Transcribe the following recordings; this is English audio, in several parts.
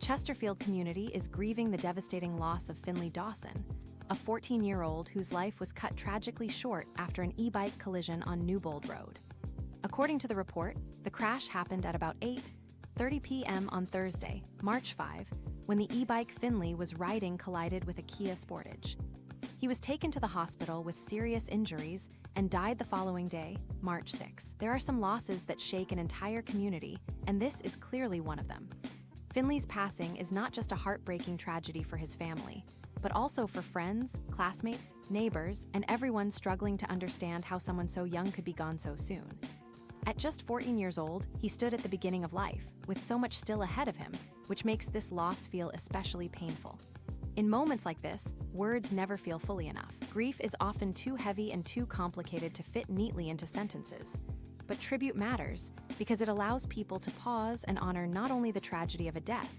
Chesterfield community is grieving the devastating loss of Finley Dawson, a 14-year-old whose life was cut tragically short after an e-bike collision on Newbold Road. According to the report, the crash happened at about 8:30 p.m. on Thursday, March 5, when the e-bike Finley was riding collided with a Kia Sportage. He was taken to the hospital with serious injuries and died the following day, March 6. There are some losses that shake an entire community, and this is clearly one of them. Finley's passing is not just a heartbreaking tragedy for his family, but also for friends, classmates, neighbors, and everyone struggling to understand how someone so young could be gone so soon. At just 14 years old, he stood at the beginning of life, with so much still ahead of him, which makes this loss feel especially painful. In moments like this, words never feel fully enough. Grief is often too heavy and too complicated to fit neatly into sentences. But tribute matters because it allows people to pause and honor not only the tragedy of a death,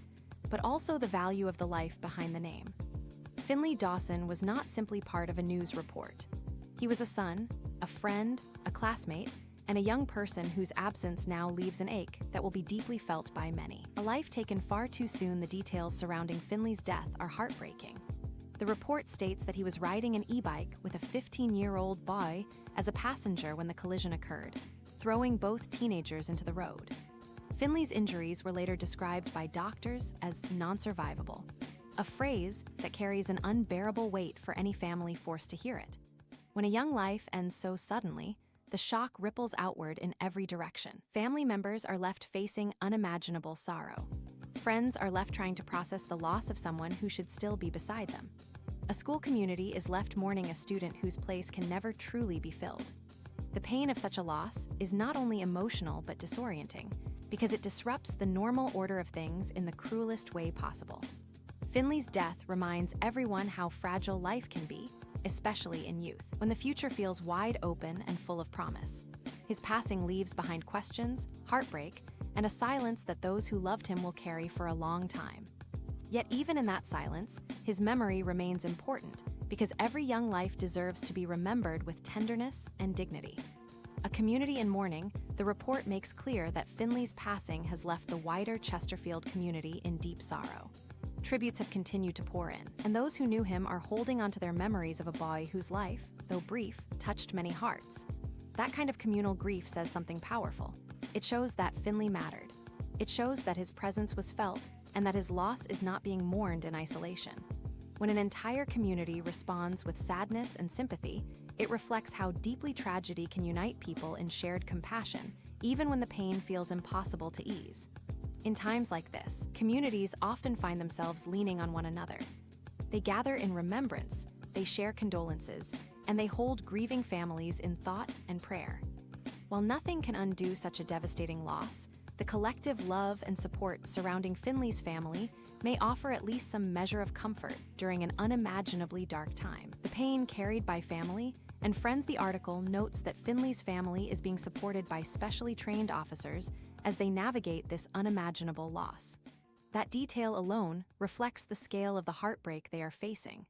but also the value of the life behind the name. Finley Dawson was not simply part of a news report. He was a son, a friend, a classmate, and a young person whose absence now leaves an ache that will be deeply felt by many. A life taken far too soon. The details surrounding Finley's death are heartbreaking. The report states that he was riding an e-bike with a 15-year-old boy as a passenger when the collision occurred, throwing both teenagers into the road. Finley's injuries were later described by doctors as non-survivable, a phrase that carries an unbearable weight for any family forced to hear it. When a young life ends so suddenly, the shock ripples outward in every direction. Family members are left facing unimaginable sorrow. Friends are left trying to process the loss of someone who should still be beside them. A school community is left mourning a student whose place can never truly be filled. The pain of such a loss is not only emotional but disorienting, because it disrupts the normal order of things in the cruelest way possible. Finley's death reminds everyone how fragile life can be, especially in youth, when the future feels wide open and full of promise. His passing leaves behind questions, heartbreak, and a silence that those who loved him will carry for a long time. Yet even in that silence, his memory remains important because every young life deserves to be remembered with tenderness and dignity. A community in mourning, the report makes clear that Finley's passing has left the wider Chesterfield community in deep sorrow. Tributes have continued to pour in, and those who knew him are holding onto their memories of a boy whose life, though brief, touched many hearts. That kind of communal grief says something powerful. It shows that Finley mattered. It shows that his presence was felt and that his loss is not being mourned in isolation. When an entire community responds with sadness and sympathy, it reflects how deeply tragedy can unite people in shared compassion, even when the pain feels impossible to ease. In times like this, communities often find themselves leaning on one another. They gather in remembrance, they share condolences, and they hold grieving families in thought and prayer. While nothing can undo such a devastating loss, the collective love and support surrounding Finley's family may offer at least some measure of comfort during an unimaginably dark time. The pain carried by family and friends. The article notes that Finley's family is being supported by specially trained officers as they navigate this unimaginable loss. That detail alone reflects the scale of the heartbreak they are facing.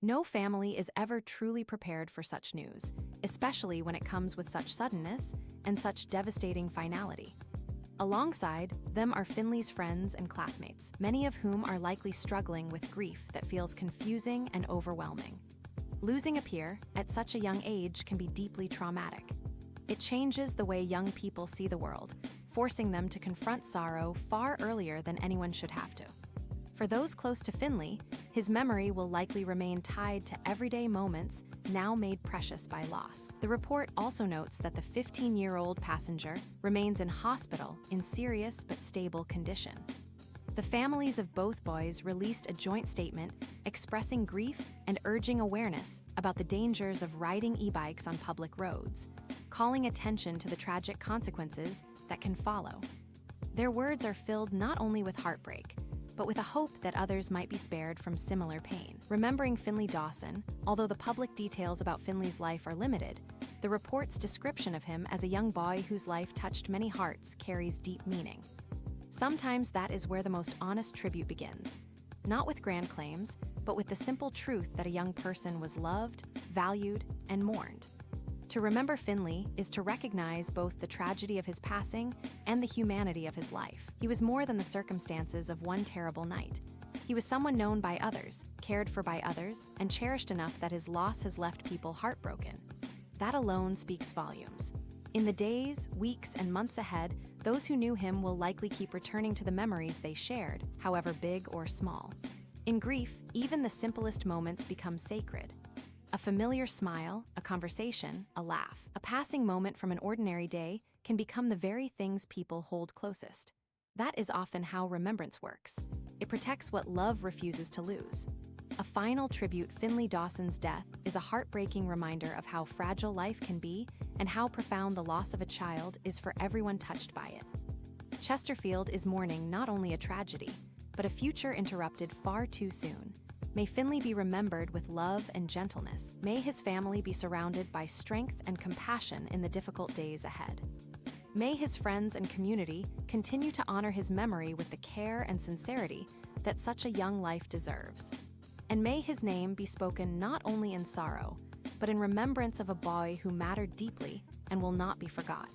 No family is ever truly prepared for such news, especially when it comes with such suddenness and such devastating finality. Alongside them are Finley's friends and classmates, many of whom are likely struggling with grief that feels confusing and overwhelming. Losing a peer at such a young age can be deeply traumatic. It changes the way young people see the world, forcing them to confront sorrow far earlier than anyone should have to. For those close to Finley, his memory will likely remain tied to everyday moments now made precious by loss. The report also notes that the 15-year-old passenger remains in hospital in serious but stable condition. The families of both boys released a joint statement expressing grief and urging awareness about the dangers of riding e-bikes on public roads, calling attention to the tragic consequences that can follow. Their words are filled not only with heartbreak, but with a hope that others might be spared from similar pain. Remembering Finley Dawson, although the public details about Finley's life are limited, the report's description of him as a young boy whose life touched many hearts carries deep meaning. Sometimes that is where the most honest tribute begins, not with grand claims, but with the simple truth that a young person was loved, valued, and mourned. To remember Finley is to recognize both the tragedy of his passing and the humanity of his life. He was more than the circumstances of one terrible night. He was someone known by others, cared for by others, and cherished enough that his loss has left people heartbroken. That alone speaks volumes. In the days, weeks, and months ahead, those who knew him will likely keep returning to the memories they shared, however big or small. In grief, even the simplest moments become sacred. A familiar smile, a conversation, a laugh, a passing moment from an ordinary day can become the very things people hold closest. That is often how remembrance works. It protects what love refuses to lose. A final tribute, Finley Dawson's death, is a heartbreaking reminder of how fragile life can be and how profound the loss of a child is for everyone touched by it. Chesterfield is mourning not only a tragedy, but a future interrupted far too soon. May Finley be remembered with love and gentleness. May his family be surrounded by strength and compassion in the difficult days ahead. May his friends and community continue to honor his memory with the care and sincerity that such a young life deserves. And may his name be spoken not only in sorrow, but in remembrance of a boy who mattered deeply and will not be forgotten.